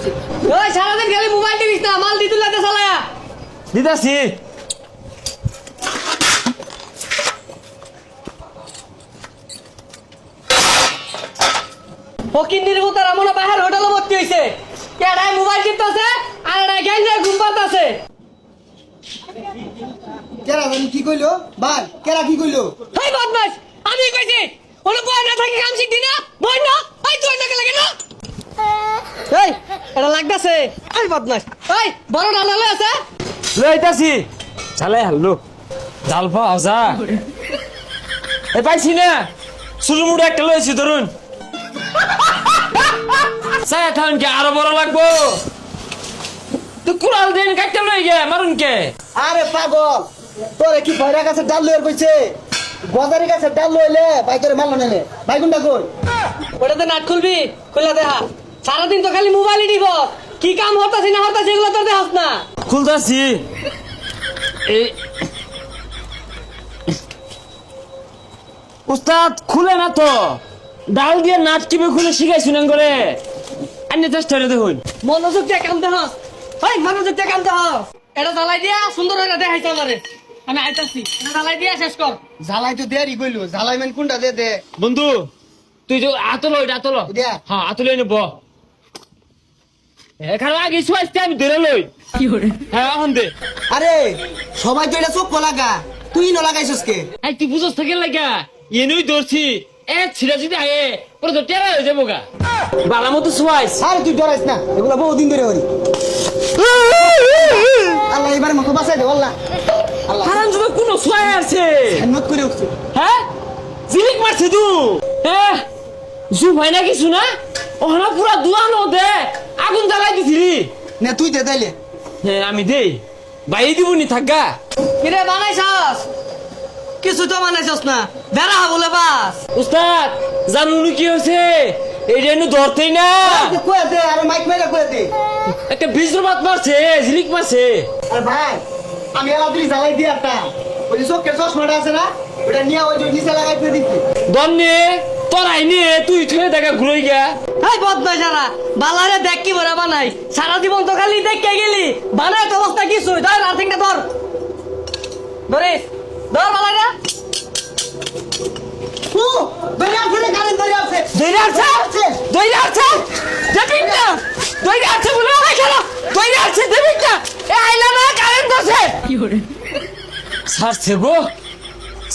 করছি। ওই সারাদিন খালি মোবাইল টিপিস না, মাল দি তুলাতে চালায়া দিতাছি। ফকির নির্ভতার এমন বাহির হোটেলে ভর্তি হইছে, কেডাই মোবাইল টিপতাছে আর এডাই গেঞ্জে ঘুম পাতাছে। কেরা জানি কি কইলো ভাই, কেরা কি কইলো? হেই বদমাশ, আমি কইছি ওরে বয় না থাকি কাম শিখতি না, বয় না এই তোর নাকি লাগে না। এই এটা লাগতাছে, এই বদমাশ এই বড় ডালালে আছে লইতাছি চালে হাল্লো জাল পাওয়া যা এ পাইছি না শুরু মুড়ে একটা লইছি ধরুন চাই থাকুন কে আরো বড় লাগবো তুই কুড়াল দিন কাটতে লই গে মারুন কে আরে পাগল, তোরে কি ভয়রা কাছে ডাল লইয়ার কইছে? গজারি কাছে ডাল লইলে ভাই তোরে মারলো নেলে। ভাই গুন্ডা কই? ওটাতে নাট খুলবি, খুলে দেখা। সারাদিন তো খালি মোবাইলই দিব, কি কাম হতাছি না হতাছি এগুলো তোর দেখাস না। খুলতাছি এই উস্তাদ খুলে না তো ডাল দিয়ে নাচ কিভাবে খুলে শিখাইছি না করে আন্য চেষ্টা করে দেখুন মনোযোগ দিয়ে কাম দেখাস, ওই মনোযোগ দিয়ে কাম দেখাস। এটা জ্বালাই দিয়া সুন্দর করে দেখাইছে আমারে, আমি আইতাছি। এটা জ্বালাই দিয়া শেষ কর। ঝালাই তো দেরি কইলো, ঝালাই মেন কোনটা দে দে। বন্ধু তুই যে আতলো এটা আতলো দিয়া। হ্যাঁ আতলো নেব এখানে আগে শুয়াইতে আমি ধরে লই কি করে? হ্যাঁ এখন দে আরে সবাই তো এটা চোখ লাগা, তুই ন লাগাইছস কে? এই তুই বুঝস থেকে লাগা এনুই ধরছি ছিড়া যদি আগে পরে তো টেরা হয়ে যাবো গা বালা মতো শুয়াইস আরে তুই ডরাইস না, এগুলা বহুদিন ধরে হরি। আল্লাহ এবার মতো বাঁচাই দে আল্লাহ। আল্লাহ হারাম যদি কোনো শুয়াই আছে হিম্মত করে উঠছে। হ্যাঁ জিলিক মারছে তু হ্যাঁ জু ভাই না কিছু না ওখানে পুরা দুয়ানো দে আগুন জ্বালাই দিছিলি না তুই দে তাইলে। হ্যাঁ আমি দেই বাইরে দিবনি থাকা কিরে বানাইছস? কিছু তো বানাইছস না, বেড়া বলে বাস। উস্তাদ জানুন কি হয়েছে এই জন্য ধরতেই না কয়ে দে, আরে মাইক মেরে কয়ে দে। একটা বীজবাত মারছে ঝিলিক মারছে আরে ভাই আমি আলাদা জ্বালাই দিয়ে একটা ওই যে চোখের চশমাটা আছে না, ওটা নিয়ে ওই যে নিচে লাগাই দিয়ে দিচ্ছি। দন্নে তোরাই নিয়ে তুই তুই দেখা ঘুরে গিয়া এই বদমাই সারা বালারে দেখ কি বড় বানাই, সারা জীবন তো খালি দেখে গেলি, বানাই তো অবস্থা কিছু। ধর আর্থিংটা ধর, ধরিস ধর বালারে। ও বেরিয়ে আসছে রে, কারেন্ট বেরিয়ে আসছে। দইরে আছে দইরে আছে দেবিক না দইরে আছে বলে না কেন দইরে আছে দেবিক না এ আইলা না কারেন্ট আছে কি করে সারছে গো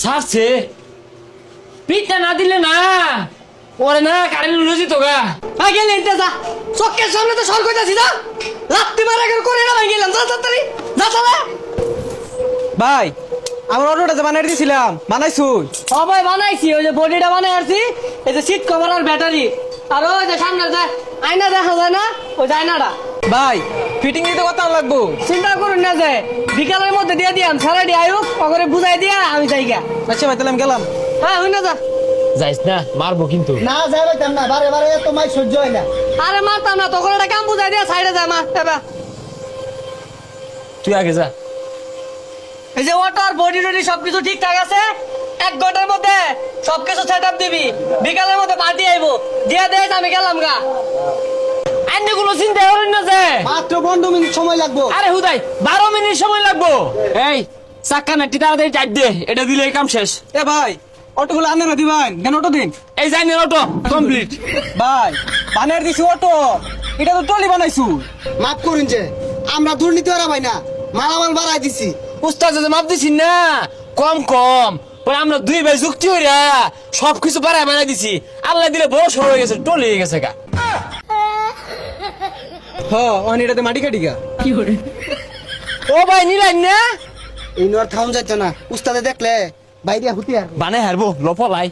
সারছে পিঠা না দিলে না ওরে না কারেন্ট লুজি তো গা ভাই গেলে এনতে যা, চোখের সামনে তো সর কইতাছি না, লাত্তি মারা করে না ভাই গেলাম। যা তাড়াতাড়ি যা চলে। ভাই আমার অটোটা যে বানাই দিয়েছিলাম, বানাইছুই? সবাই বানাইছি, ওই যে বডিটা বানাই আসছি, এই যে সিট কভার আর ব্যাটারি, আর ওই যে সামনে যে আয়না দেখা যায় না, ওই যে আয়নাটা। ভাই ফিটিং দিতে কত লাগবো? চিন্তা করুন না, যে বিকালের মধ্যে দিয়ে দিয়াম, সারাডি আয়ুক ওখানে বুঝাই দিয়া আমি যাই গা। আচ্ছা ভাই তাহলে আমি গেলাম। হ্যাঁ হই না যা। যাইস না মারবো কিন্তু না যাই পাইতাম না, বারে বারে তো মাই সহ্য হয় না। আরে মারতাম না, তখন একটা কাম বুঝাই দিয়া সাইডে যা মা। এবার তুই আগে যা এই যে ওয়াটার বডি টডি সবকিছু ঠিকঠাক আছে, 1 ঘন্টার মধ্যে সবকিছু সেট আপ দিবি, বিকালের মধ্যে পার্টি আইবো, দিয়া দেয় আমি গেলাম গা। আইনে কোনো চিন্তা করেন না যে মাত্র 15 মিনিট সময় লাগবো। আরে হুদাই 12 মিনিট সময় লাগবো এই চাক্কা নাটি তাড়াতাড়ি চাপ দে এটা দিলে কাম শেষ এ ভাই অটোগুলো আনে না দিবেন কেন? অটো দিন এই যাই অটো কমপ্লিট ভাই, বানার দিছি অটো, এটা তো টলি বানাইছু। মাফ করুন যে আমরা দুর্নীতি ওরা ভাই না, মালামাল বাড়াই দিছি। উস্তাদ যে মাপ দিছি না কম কম পরে আমরা দুই ভাই যুক্তি হইরা সবকিছু বাড়ায় বানাই দিছি আল্লাহ দিলে বড় সর হয়ে গেছে টলি হয়ে গেছে গা হ্যাঁ অন এটাতে মাটি কাটি গা। ও ভাই নিলেন না এই নোয়ার থাউন যাইতো না, উস্তাদে দেখলে বাইরে হুতি আর বানে হারবো লপলাই